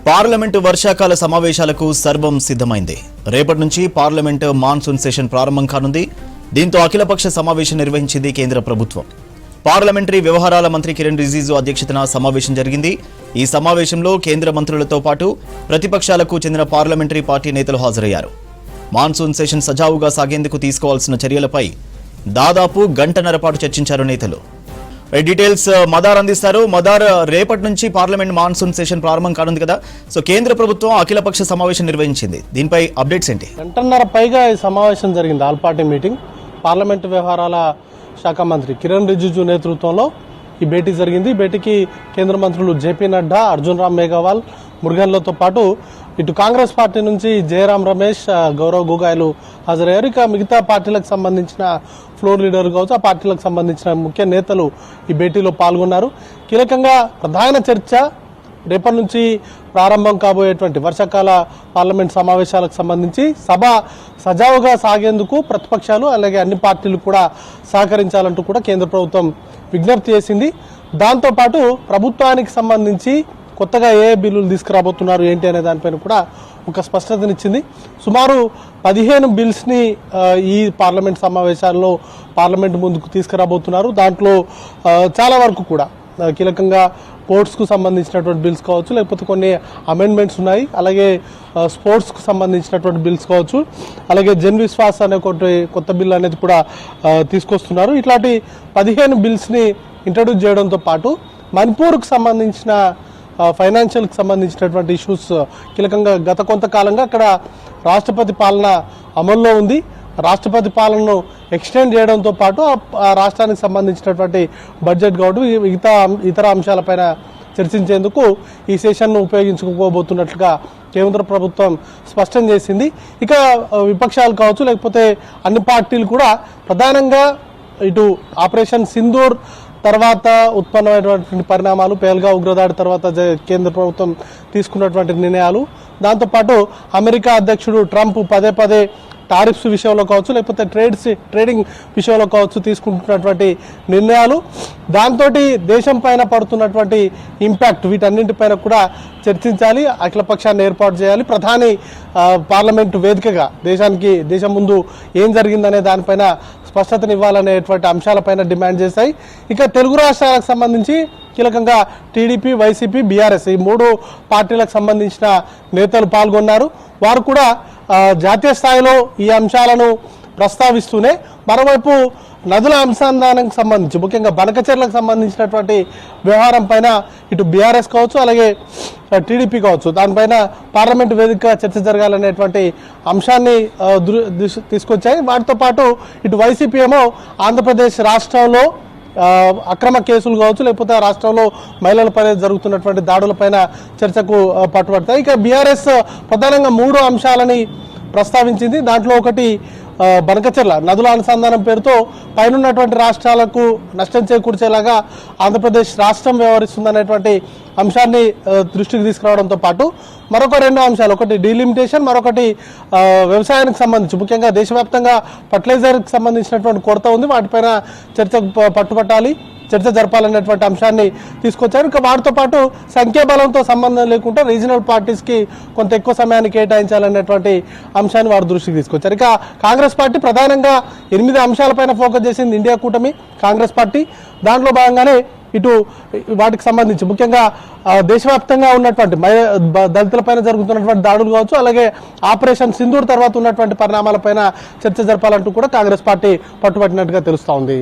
Parliament వర్షాకాల సమావేశాలకు సర్వం సిద్ధమైంది. రేపటి నుంచి పార్లమెంటు మాన్సూన్ సెషన్ ప్రారంభం కానుంది. దీంతో అఖిలపక్ష సమావేశం నిర్వహించింది కేంద్ర ప్రభుత్వం. పార్లమెంటరీ వ్యవహారాల మంత్రి కిరణ్ రిజిజు అధ్యక్షతన సమావేశం జరిగింది. ఈ సమావేశంలో కేంద్ర మంత్రులతో పాటు ప్రతిపక్షాలకు చెందిన పార్లమెంటరీ పార్టీ నేతలు హాజరయ్యారు. మాన్సూన్ సెషన్ సజావుగా సాగేందుకు తీసుకోవాల్సిన చర్యలపై దాదాపు గంటన్నర పాటు చర్చించారు నేతలు. డీటెయిల్స్ మదార్ అందిస్తారు. మదార్, రేపటి నుంచి పార్లమెంట్ మాన్సూన్ సెషన్ ప్రారంభం కానుంది కదా, సో కేంద్ర ప్రభుత్వం అఖిలపక్ష సమావేశం నిర్వహించింది. దీనిపై అప్డేట్స్ ఏంటి? గంటన్నర పైగా ఈ సమావేశం జరిగింది. All party meeting. పార్లమెంటు వ్యవహారాల శాఖ మంత్రి కిరణ్ రిజిజు నేతృత్వంలో ఈ భేటీ జరిగింది. ఈ భేటీకి కేంద్ర మంత్రులు జేపీ నడ్డా, అర్జున్ రామ్ మేఘవాల్, మురుగన్లతో పాటు ఇటు కాంగ్రెస్ పార్టీ నుంచి జయరాం రమేష్, గౌరవ్ గొగాయ్లు హాజరయ్యారు. ఇక మిగతా పార్టీలకు సంబంధించిన ఫ్లోర్ లీడర్ కావచ్చు, ఆ పార్టీలకు సంబంధించిన ముఖ్య నేతలు ఈ భేటీలో పాల్గొన్నారు. కీలకంగా ప్రధాన చర్చ రేపటి నుంచి ప్రారంభం కాబోయేటువంటి వర్షాకాల పార్లమెంట్ సమావేశాలకు సంబంధించి సభ సజావుగా సాగేందుకు ప్రతిపక్షాలు అలాగే అన్ని పార్టీలు కూడా సహకరించాలంటూ కూడా కేంద్ర ప్రభుత్వం విజ్ఞప్తి చేసింది. దాంతోపాటు ప్రభుత్వానికి సంబంధించి కొత్తగా ఏ బిల్లులు తీసుకురాబోతున్నారు ఏంటి అనే దానిపైన కూడా ఒక స్పష్టతనిచ్చింది. సుమారు 15 బిల్స్ని ఈ పార్లమెంట్ సమావేశాల్లో పార్లమెంట్ ముందుకు తీసుకురాబోతున్నారు. దాంట్లో చాలా వరకు కూడా కీలకంగా పోర్ట్స్కు సంబంధించినటువంటి బిల్స్ కావచ్చు, లేకపోతే కొన్ని అమెండ్మెంట్స్ ఉన్నాయి. అలాగే స్పోర్ట్స్కు సంబంధించినటువంటి బిల్స్ కావచ్చు, అలాగే జన్ విశ్వాస్ అనే కొత్త బిల్ అనేది కూడా తీసుకొస్తున్నారు. ఇట్లాంటి 15 బిల్స్ని ఇంట్రడ్యూస్ చేయడంతో పాటు మణిపూర్కు సంబంధించిన ఫైనాన్షియల్కి సంబంధించినటువంటి ఇష్యూస్ కీలకంగా గత కొంతకాలంగా అక్కడ రాష్ట్రపతి పాలన అమల్లో ఉంది. రాష్ట్రపతి పాలనను ఎక్స్టెండ్ చేయడంతో పాటు ఆ రాష్ట్రానికి సంబంధించినటువంటి బడ్జెట్ కావచ్చు, ఇతర అంశాలపైన చర్చించేందుకు ఈ సెషన్ను ఉపయోగించుకోబోతున్నట్లుగా కేంద్ర ప్రభుత్వం స్పష్టం చేసింది. ఇక విపక్షాలు కావచ్చు, లేకపోతే అన్ని పార్టీలు కూడా ప్రధానంగా ఇటు ఆపరేషన్ సింధూర్ తర్వాత ఉత్పన్నమైనటువంటి పరిణామాలు, పేల్గావ్ ఉగ్రదాడి తర్వాత కేంద్ర ప్రభుత్వం తీసుకున్నటువంటి నిర్ణయాలు, దాంతోపాటు అమెరికా అధ్యక్షుడు ట్రంప్ పదే పదే టారిఫ్స్ విషయంలో కావచ్చు, లేకపోతే ట్రేడింగ్ విషయంలో కావచ్చు తీసుకుంటున్నటువంటి నిర్ణయాలు, దాంతో దేశం పైన పడుతున్నటువంటి ఇంపాక్ట్, వీటన్నింటిపైన కూడా చర్చించాలి. అఖిలపక్షాన్ని ఏర్పాటు చేయాలి. ప్రధాని పార్లమెంటు వేదికగా దేశం ముందు ఏం జరిగిందనే దానిపైన స్పష్టతనివ్వాలనేటువంటి అంశాలపైన డిమాండ్ చేశాయి. ఇక తెలుగు రాష్ట్రాలకు సంబంధించి కీలకంగా టీడీపీ, వైసీపీ, బీఆర్ఎస్ ఈ 3 పార్టీలకు సంబంధించిన నేతలు పాల్గొన్నారు. వారు కూడా జాతీయ స్థాయిలో ఈ అంశాలను ప్రస్తావిస్తూనే మరోవైపు నదుల అనుసంధానానికి సంబంధించి ముఖ్యంగా బనకచెర్లకు సంబంధించినటువంటి వ్యవహారం పైన ఇటు బీఆర్ఎస్ కావచ్చు, అలాగే టీడీపీ కావచ్చు, దానిపైన పార్లమెంటు వేదికగా చర్చ జరగాలనేటువంటి అంశాన్ని తీసుకొచ్చాయి. వాటితో పాటు ఇటు వైసీపీ ఏమో ఆంధ్రప్రదేశ్ రాష్ట్రంలో అక్రమ కేసులు కావచ్చు, లేకపోతే ఆ రాష్ట్రంలో మహిళలపై జరుగుతున్నటువంటి దాడులపైన చర్చకు పట్టుబడతాయి. ఇక బీఆర్ఎస్ ప్రధానంగా 3 అంశాలని ప్రస్తావించింది. దాంట్లో ఒకటి బనకచెర్ల నదుల అనుసంధానం పేరుతో పైనున్నటువంటి రాష్ట్రాలకు నష్టం చేకూర్చేలాగా ఆంధ్రప్రదేశ్ రాష్ట్రం వ్యవహరిస్తుందనేటువంటి అంశాన్ని దృష్టికి తీసుకురావడంతో పాటు మరొక 2 అంశాలు, ఒకటి డీలిమిటేషన్, మరొకటి వ్యవసాయానికి సంబంధించి ముఖ్యంగా దేశవ్యాప్తంగా ఫర్టిలైజర్కి సంబంధించినటువంటి కొరత ఉంది, వాటిపైన చర్చ జరపాలనేటువంటి అంశాన్ని తీసుకొచ్చారు. ఇంకా వాటితో పాటు సంఖ్యాబలంతో సంబంధం లేకుండా రీజనల్ పార్టీస్కి కొంత ఎక్కువ సమయాన్ని కేటాయించాలనేటువంటి అంశాన్ని వారు దృష్టికి తీసుకొచ్చారు. ఇక కాంగ్రెస్ పార్టీ ప్రధానంగా 8 అంశాలపైన ఫోకస్ చేసింది ఇండియా కూటమి కాంగ్రెస్ పార్టీ. దాంట్లో భాగంగానే ఇటు వాటికి సంబంధించి ముఖ్యంగా దేశవ్యాప్తంగా ఉన్నటువంటి దళితులపైన జరుగుతున్నటువంటి దాడులు కావచ్చు, అలాగే ఆపరేషన్ సింధూర్ తర్వాత ఉన్నటువంటి పరిణామాలపైన చర్చ జరపాలంటూ కూడా కాంగ్రెస్ పార్టీ పట్టుబట్టినట్టుగా తెలుస్తోంది.